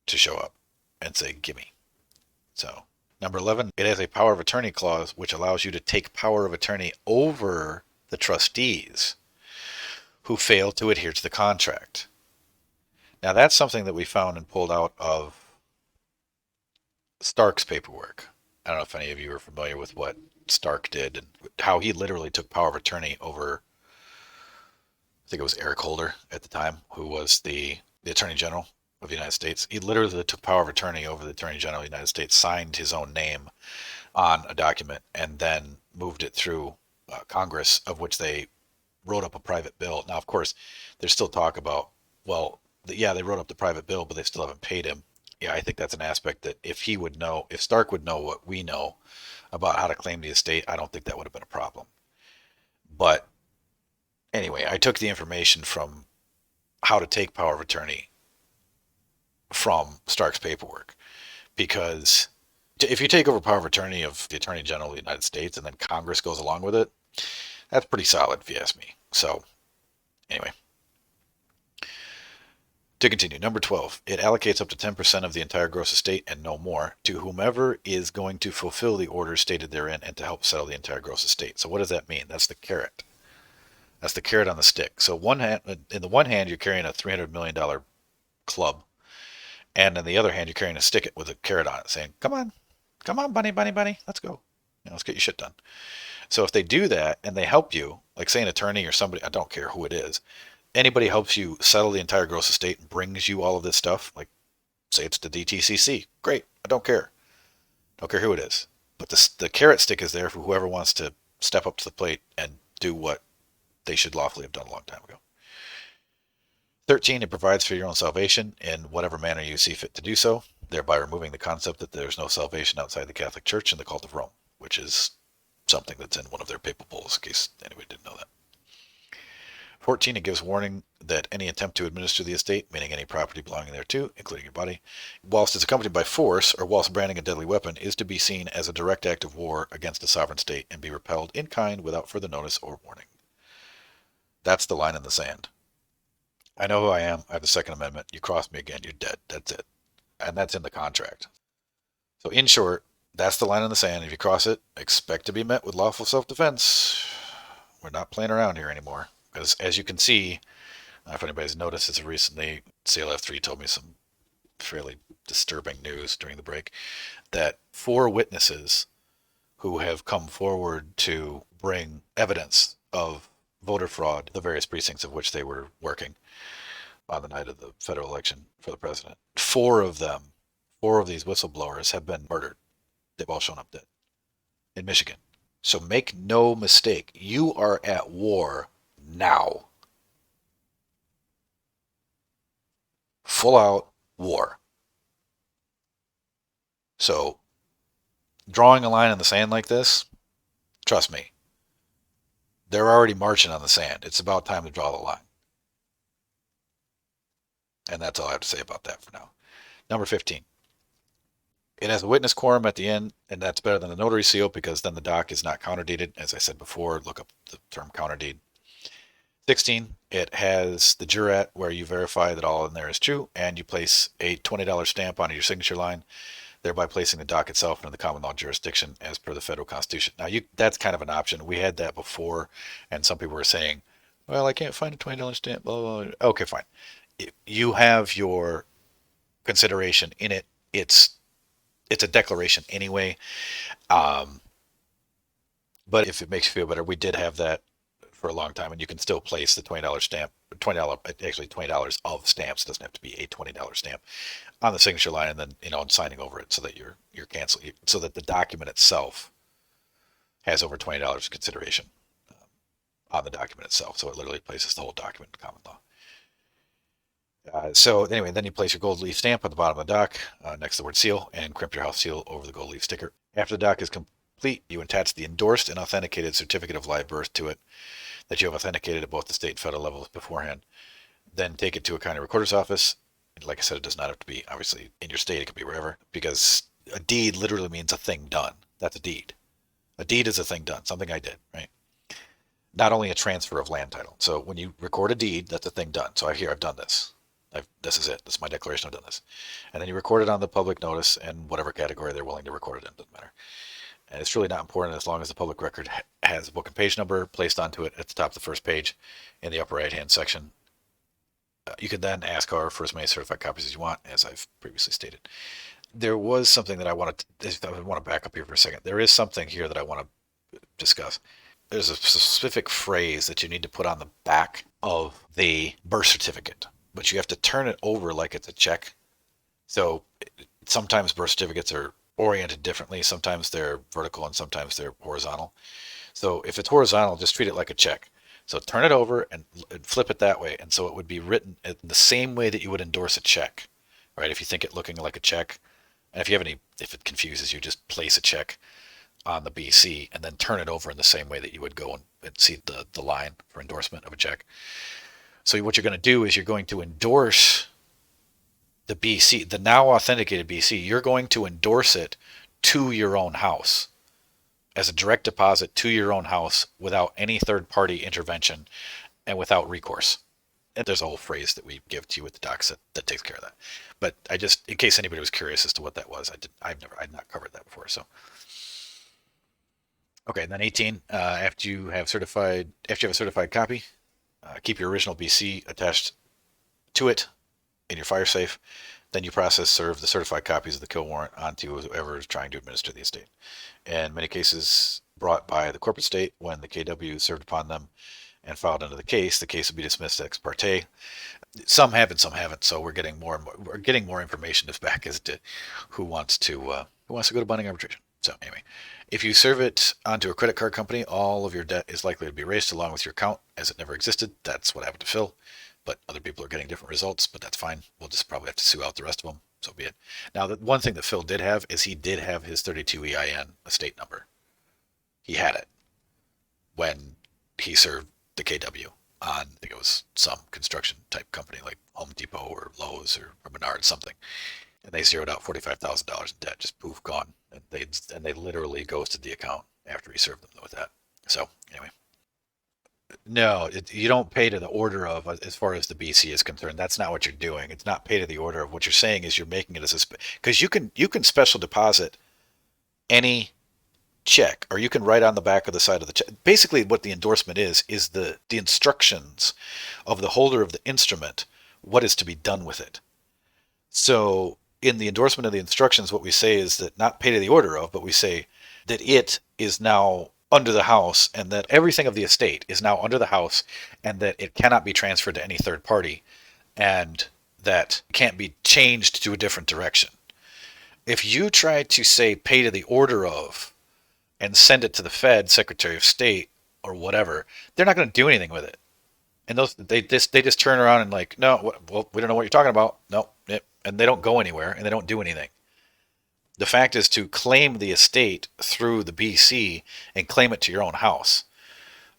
to show up and say, gimme. So, number 11, it has a power of attorney clause, which allows you to take power of attorney over the trustees who fail to adhere to the contract. Now, that's something that we found and pulled out of Stark's paperwork. I don't know if any of you are familiar with what Stark did and how he literally took power of attorney over, I think it was Eric Holder at the time, who was the Attorney General of the United States. He literally took power of attorney over the Attorney General of the United States, signed his own name on a document, and then moved it through Congress, of which they wrote up a private bill. Now, of course, there's still talk about, well, yeah, they wrote up the private bill, but they still haven't paid him. Yeah, I think that's an aspect that if Stark would know what we know about how to claim the estate, I don't think that would have been a problem. But anyway, I took the information from how to take power of attorney from Stark's paperwork, because if you take over power of attorney of the Attorney General of the United States and then Congress goes along with it, that's pretty solid if you ask me. So anyway, to continue, number 12, it allocates up to 10% of the entire gross estate and no more to whomever is going to fulfill the orders stated therein and to help settle the entire gross estate. So what does that mean? That's the carrot. That's the carrot on the stick. So in the one hand, you're carrying a $300 million club, and in the other hand, you're carrying a stick with a carrot on it saying, come on, bunny, let's go. Let's get your shit done. So if they do that and they help you, like say an attorney or somebody, I don't care who it is, anybody helps you settle the entire gross estate and brings you all of this stuff, like say it's the DTCC, great, I don't care. Don't care who it is. But the carrot stick is there for whoever wants to step up to the plate and do what they should lawfully have done a long time ago. 13, it provides for your own salvation in whatever manner you see fit to do so, thereby removing the concept that there's no salvation outside the Catholic Church and the cult of Rome, which is something that's in one of their papal bulls, in case anybody didn't know that. 14, it gives warning that any attempt to administer the estate, meaning any property belonging thereto, including your body, whilst it's accompanied by force or whilst branding a deadly weapon, is to be seen as a direct act of war against a sovereign state and be repelled in kind without further notice or warning. That's the line in the sand. I know who I am. I have the Second Amendment. You cross me again, you're dead. That's it. And that's in the contract. So in short, that's the line in the sand. If you cross it, expect to be met with lawful self-defense. We're not playing around here anymore. Because as you can see, if anybody's noticed this recently, CLF3 told me some fairly disturbing news during the break, that 4 witnesses who have come forward to bring evidence of voter fraud, the various precincts of which they were working on the night of the federal election for the president. 4 of these whistleblowers have been murdered. They've all shown up dead in Michigan. So make no mistake, you are at war now. Full out war. So drawing a line in the sand like this, trust me, they're already marching on the sand. It's about time to draw the line. And that's all I have to say about that for now. Number 15. It has a witness quorum at the end, and that's better than the notary seal because then the doc is not counterdated. As I said before, look up the term counterdeed. 16, it has the jurat where you verify that all in there is true, and you place a $20 stamp on your signature line, thereby placing the doc itself into the common law jurisdiction as per the federal constitution. Now, that's kind of an option. We had that before, and some people were saying, well, I can't find a $20 stamp, blah, blah, blah. Okay, fine. You have your consideration in it. It's a declaration anyway. But if it makes you feel better, we did have that for a long time, and you can still place the $20 stamp, $20 of stamps. It doesn't have to be a $20 stamp on the signature line, and then and signing over it so that you're canceling, so that the document itself has over $20 consideration on the document itself. So it literally places the whole document in common law. So anyway, then you place your gold leaf stamp on the bottom of the doc next to the word seal, and crimp your house seal over the gold leaf sticker. After the doc is complete, you attach the endorsed and authenticated certificate of live birth to it that you have authenticated at both the state and federal levels beforehand. Then take it to a county recorder's office. And like I said, it does not have to be obviously in your state. It could be wherever, because a deed literally means a thing done. That's a deed. A deed is a thing done, something I did, right? Not only a transfer of land title. So when you record a deed, that's a thing done. So I've done this. This is it. This is my declaration. I've done this. And then you record it on the public notice in whatever category they're willing to record it in. Doesn't matter. And it's really not important as long as the public record has a book and page number placed onto it at the top of the first page in the upper right-hand section. You can then ask for as many certified copies as you want, as I've previously stated. There was something that I want to back up here for a second. There is something here that I want to discuss. There's a specific phrase that you need to put on the back of the birth certificate, but you have to turn it over like it's a check. So sometimes birth certificates are oriented differently. Sometimes they're vertical and sometimes they're horizontal. So if it's horizontal, just treat it like a check. So turn it over and flip it that way. And so it would be written in the same way that you would endorse a check, right? If you think it looking like a check, and if it confuses you, just place a check on the BC and then turn it over in the same way that you would go and see the line for endorsement of a check. So what you're going to do is you're going to endorse the BC, the now authenticated BC. You're going to endorse it to your own house as a direct deposit to your own house without any third party intervention and without recourse. And there's a whole phrase that we give to you with the docs that takes care of that. But I just, in case anybody was curious as to what that was, I'd not covered that before. So, okay, and then 18, after you have a certified copy, keep your original BC attached to it in your fire safe. Then you serve the certified copies of the kill warrant onto whoever is trying to administer the estate. In many cases brought by the corporate state, when the KW served upon them and filed into the case will be dismissed ex parte. Some have and some haven't, so we're getting more information as back as to who wants to go to binding arbitration. So anyway, if you serve it onto a credit card company, all of your debt is likely to be erased along with your account as it never existed. That's what happened to Phil. But other people are getting different results, but that's fine. We'll just probably have to sue out the rest of them. So be it. Now, the one thing that Phil did have is he did have his 32 EIN estate number. He had it when he served the KW on, I think it was some construction type company like Home Depot or Lowe's or Menards, something. And they zeroed out $45,000 in debt, just poof, gone. And they literally ghosted the account after he served them with that. So anyway. No, you don't pay to the order of, as far as the BC is concerned. That's not what you're doing. It's not pay to the order of. What you're saying is you're making it as a, because you can special deposit any check, or you can write on the back of the side of the check. Basically, what the endorsement is the instructions of the holder of the instrument, what is to be done with it. So in the endorsement of the instructions, what we say is that not pay to the order of, but we say that it is now under the house, and that everything of the estate is now under the house, and that it cannot be transferred to any third party, and that it can't be changed to a different direction. If you try to say pay to the order of and send it to the Fed, Secretary of State, or whatever, they're not going to do anything with it. And they just turn around and like, no, well, we don't know what you're talking about. No, and they don't go anywhere, and they don't do anything. The fact is to claim the estate through the BC and claim it to your own house.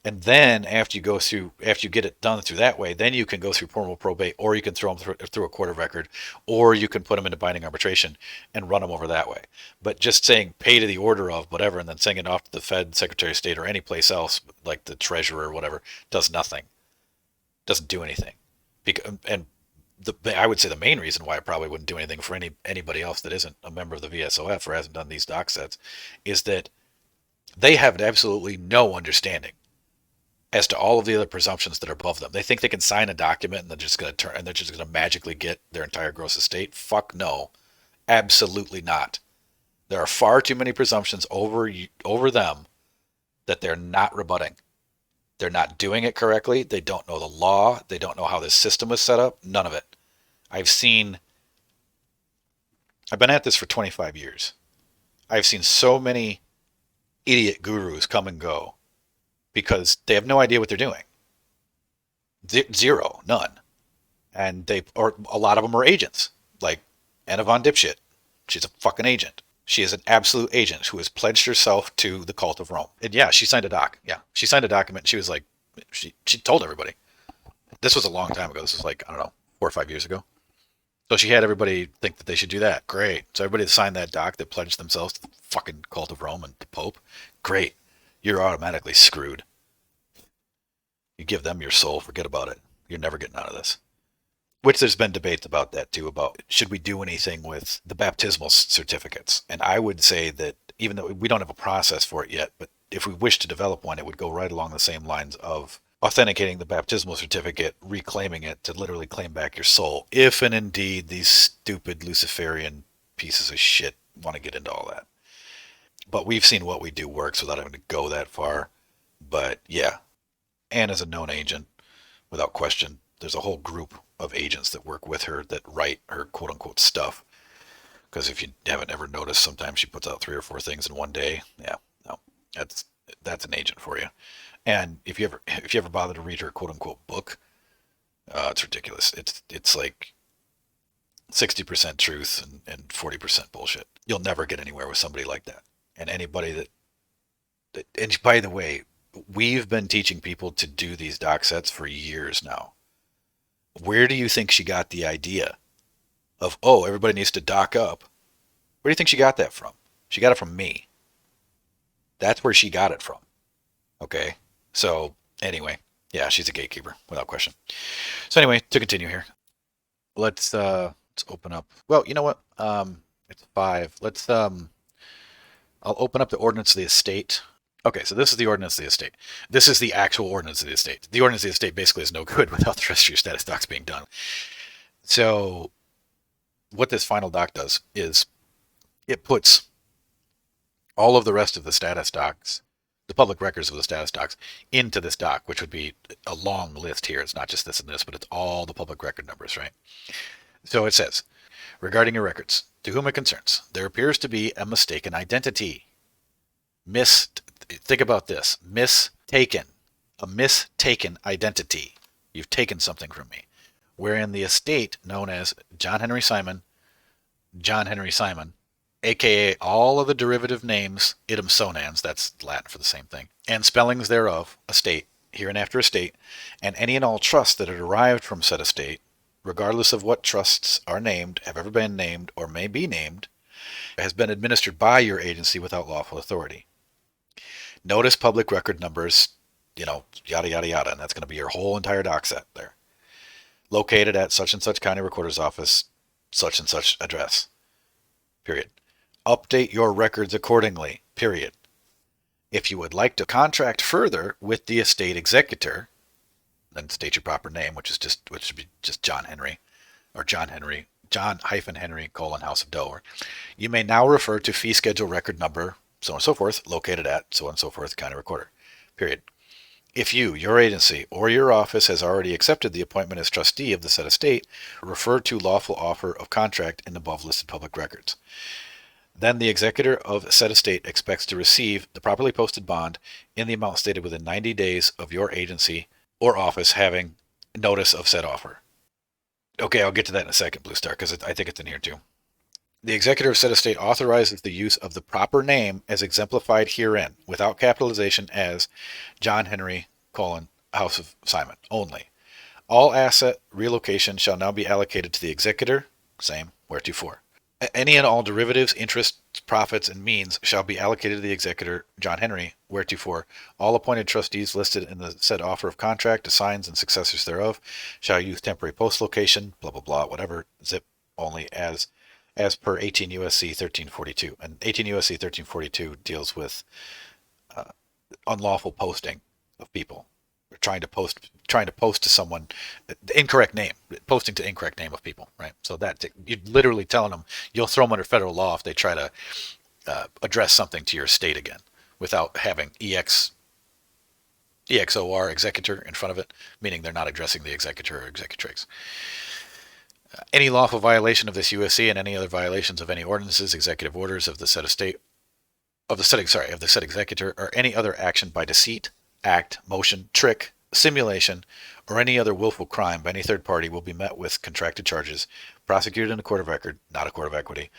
And then after you get it done through that way, then you can go through formal probate, or you can throw them through a court of record, or you can put them into binding arbitration and run them over that way. But just saying pay to the order of whatever, and then sending it off to the Fed, Secretary of State, or any place else like the Treasurer or whatever, does nothing. Doesn't do anything. And I would say the main reason why it probably wouldn't do anything for anybody else that isn't a member of the VSOF or hasn't done these doc sets is that they have absolutely no understanding as to all of the other presumptions that are above them. They think they can sign a document and they're just going to magically get their entire gross estate. Fuck no. Absolutely not. There are far too many presumptions over them that they're not rebutting. They're not doing it correctly. They don't know the law. They don't know how this system was set up. None of it. I've been at this for 25 years. I've seen so many idiot gurus come and go because they have no idea what they're doing. Zero, none. And or a lot of them are agents, like Anna Von Dipshit. She's a fucking agent. She is an absolute agent who has pledged herself to the cult of Rome. And yeah, she signed a doc. Yeah, she signed a document. She was like, she told everybody. This was a long time ago. This was like, I don't know, 4 or 5 years ago. So she had everybody think that they should do that. Great. So everybody that signed that doc that pledged themselves to the fucking cult of Rome and the Pope. Great. You're automatically screwed. You give them your soul, forget about it. You're never getting out of this. Which there's been debates about that too, about should we do anything with the baptismal certificates. And I would say that even though we don't have a process for it yet, but if we wish to develop one, it would go right along the same lines of authenticating the baptismal certificate, reclaiming it to literally claim back your soul. If and indeed these stupid Luciferian pieces of shit want to get into all that. But we've seen what we do works without having to go that far. But yeah, Anna's a known agent, without question. There's a whole group of agents that work with her that write her quote unquote stuff. Because if you haven't ever noticed, sometimes she puts out 3 or 4 things in one day. Yeah, no, that's an agent for you. And if you ever bother to read her quote unquote book, it's ridiculous. It's like 60% truth and 40% bullshit. You'll never get anywhere with somebody like that. And anybody and by the way, we've been teaching people to do these doc sets for years now. Where do you think she got the idea of, oh, everybody needs to doc up? Where do you think she got that from? She got it from me. That's where she got it from. Okay? So, anyway, yeah, she's a gatekeeper, without question. So anyway, to continue here, let's open up. Well, you know what? It's 5. I'll open up the ordinance of the estate. Okay, so this is the ordinance of the estate. This is the actual ordinance of the estate. The ordinance of the estate basically is no good without the rest of your status docs being done. So what this final doc does is it puts all of the rest of the status docs, the public records of the status docs, into this doc, which would be a long list here. It's not just this and this, but it's all the public record numbers, right? So it says, regarding your records, to whom it concerns, there appears to be a mistaken identity. Think about this. A mistaken identity. You've taken something from me. Wherein the estate known as John Henry Simon, aka all of the derivative names, idem sonans, that's Latin for the same thing, and spellings thereof, estate, hereinafter estate, and any and all trusts that are derived from said estate, regardless of what trusts are named, have ever been named, or may be named, has been administered by your agency without lawful authority. Notice public record numbers, yada, yada, yada, and that's going to be your whole entire doc set there. Located at such and such county recorder's office, such and such address. Period. Update your records accordingly. Period. If you would like to contract further with the estate executor, then state your proper name, which should be just John Henry, or John Henry, John-Henry, House of Dover. You may now refer to fee schedule record number, so on and so forth, located at so on and so forth, county recorder. Period. If you, your agency, or your office has already accepted the appointment as trustee of the said estate, refer to lawful offer of contract in above listed public records. Then the executor of said estate expects to receive the properly posted bond in the amount stated within 90 days of your agency or office having notice of said offer. Okay, I'll get to that in a second, Blue Star, because I think it's in here too. The executor of said estate authorizes the use of the proper name as exemplified herein, without capitalization, as John Henry, House of Simon, only. All asset relocation shall now be allocated to the executor, same, wheretofore. Any and all derivatives, interests, profits, and means shall be allocated to the executor, John Henry, wheretofore. All appointed trustees listed in the said offer of contract, assigns, and successors thereof shall use temporary post location, blah, blah, blah, whatever, zip, only as per 18 USC 1342. And 18 USC 1342 deals with unlawful posting of people. Trying to post to someone the incorrect name, posting to incorrect name of people, right? So that you're literally telling them you'll throw them under federal law if they try to address something to your estate again without having EXOR executor in front of it, meaning they're not addressing the executor or executrix. Any lawful violation of this USC and any other violations of any ordinances, executive orders of the said estate, of the said executor, or any other action by deceit, act, motion, trick, simulation, or any other willful crime by any third party will be met with contracted charges, prosecuted in a court of record, not a court of equity,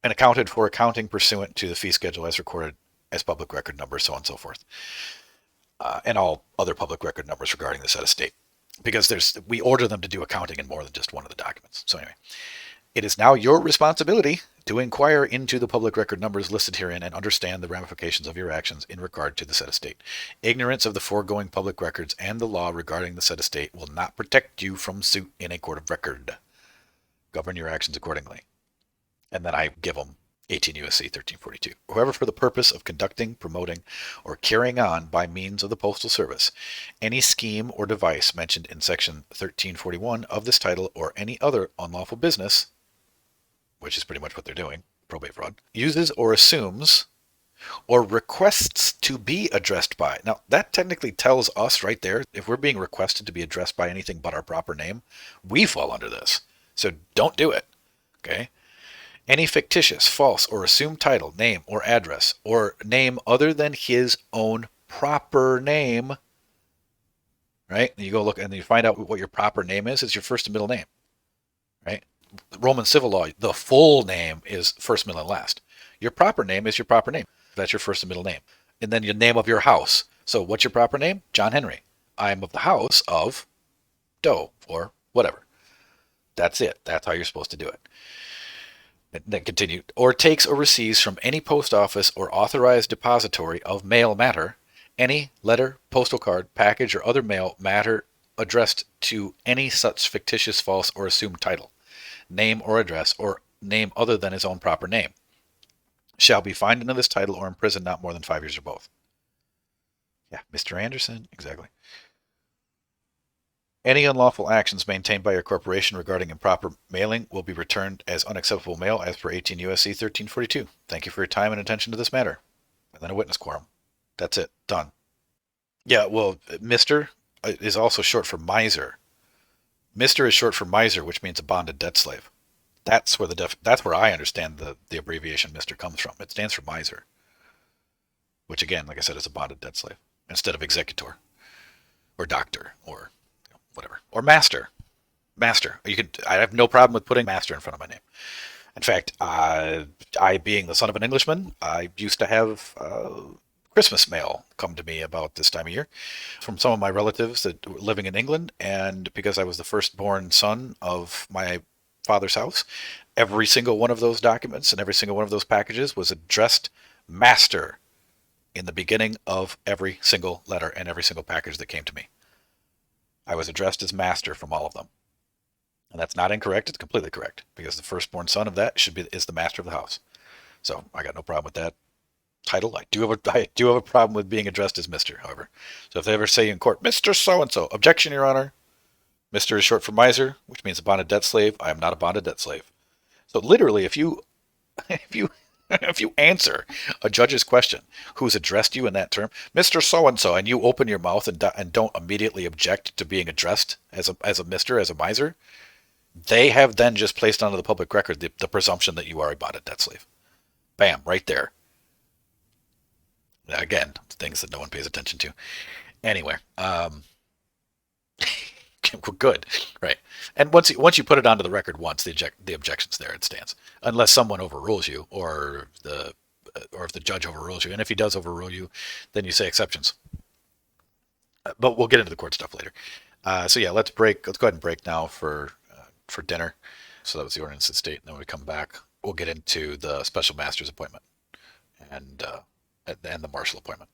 and accounted for accounting pursuant to the fee schedule as recorded as public record number, so on and so forth, and all other public record numbers regarding the said estate. Because we order them to do accounting in more than just one of the documents. So anyway, it is now your responsibility to inquire into the public record numbers listed herein and understand the ramifications of your actions in regard to the said estate. Ignorance of the foregoing public records and the law regarding the said estate will not protect you from suit in a court of record. Govern your actions accordingly. And then I give them 18 USC 1342. Whoever, for the purpose of conducting, promoting, or carrying on by means of the Postal Service any scheme or device mentioned in section 1341 of this title or any other unlawful business, which is pretty much what they're doing, probate fraud, uses or assumes or requests to be addressed by. Now, that technically tells us right there, if we're being requested to be addressed by anything but our proper name, we fall under this. So don't do it, okay? Any fictitious, false, or assumed title, name, or address, or name other than his own proper name, right? And you go look and you find out what your proper name is. It's your first and middle name, right? Roman civil law, the full name is first, middle, and last. Your proper name is your proper name. That's your first and middle name. And then your name of your house. So what's your proper name? John Henry. I'm of the house of Doe, or whatever. That's it. That's how you're supposed to do it. And then continue. Or takes or receives from any post office or authorized depository of mail matter any letter, postal card, package, or other mail matter addressed to any such fictitious, false, or assumed title, name, or address, or name other than his own proper name, shall be fined under this title or imprisoned not more than 5 years or both. Yeah, Mr. Anderson, exactly. Any unlawful actions maintained by your corporation regarding improper mailing will be returned as unacceptable mail as per 18 USC 1342. Thank you for your time and attention to this matter. And then a witness quorum. That's it. Done. Yeah, well, Mr. is also short for miser. Mr. is short for miser, which means a bonded debt slave. That's where I understand the abbreviation Mr. comes from. It stands for miser, which again, like I said, is a bonded debt slave instead of executor or doctor or whatever, or master. Master. I have no problem with putting master in front of my name. In fact, I being the son of an Englishman, I used to have Christmas mail come to me about this time of year from some of my relatives that were living in England, and because I was the firstborn son of my father's house, every single one of those documents and every single one of those packages was addressed master in the beginning of every single letter and every single package that came to me. I was addressed as master from all of them. And that's not incorrect, it's completely correct, because the firstborn son of that is the master of the house. So I got no problem with that title. I do have a problem with being addressed as Mr., however. So if they ever say in court, Mr. So-and-so, objection, Your Honor. Mr. is short for miser, which means a bonded debt slave. I am not a bonded debt slave. So literally, if you if you answer a judge's question who's addressed you in that term, Mr. So-and-so, and you open your mouth and don't immediately object to being addressed as a Mr., as a miser, they have then just placed onto the public record the presumption that you are a bonded debt slave. Bam, right there. Again, things that no one pays attention to. Anyway, Good, right? And once you put it onto the record once, the objection's there, it stands, unless someone overrules you, or if the judge overrules you. And if he does overrule you, then you say exceptions. But we'll get into the court stuff later. So yeah, let's break. Let's go ahead and break now for dinner. So that was the ordinance of state. And then when we come back, we'll get into the special master's appointment and the marshal appointment.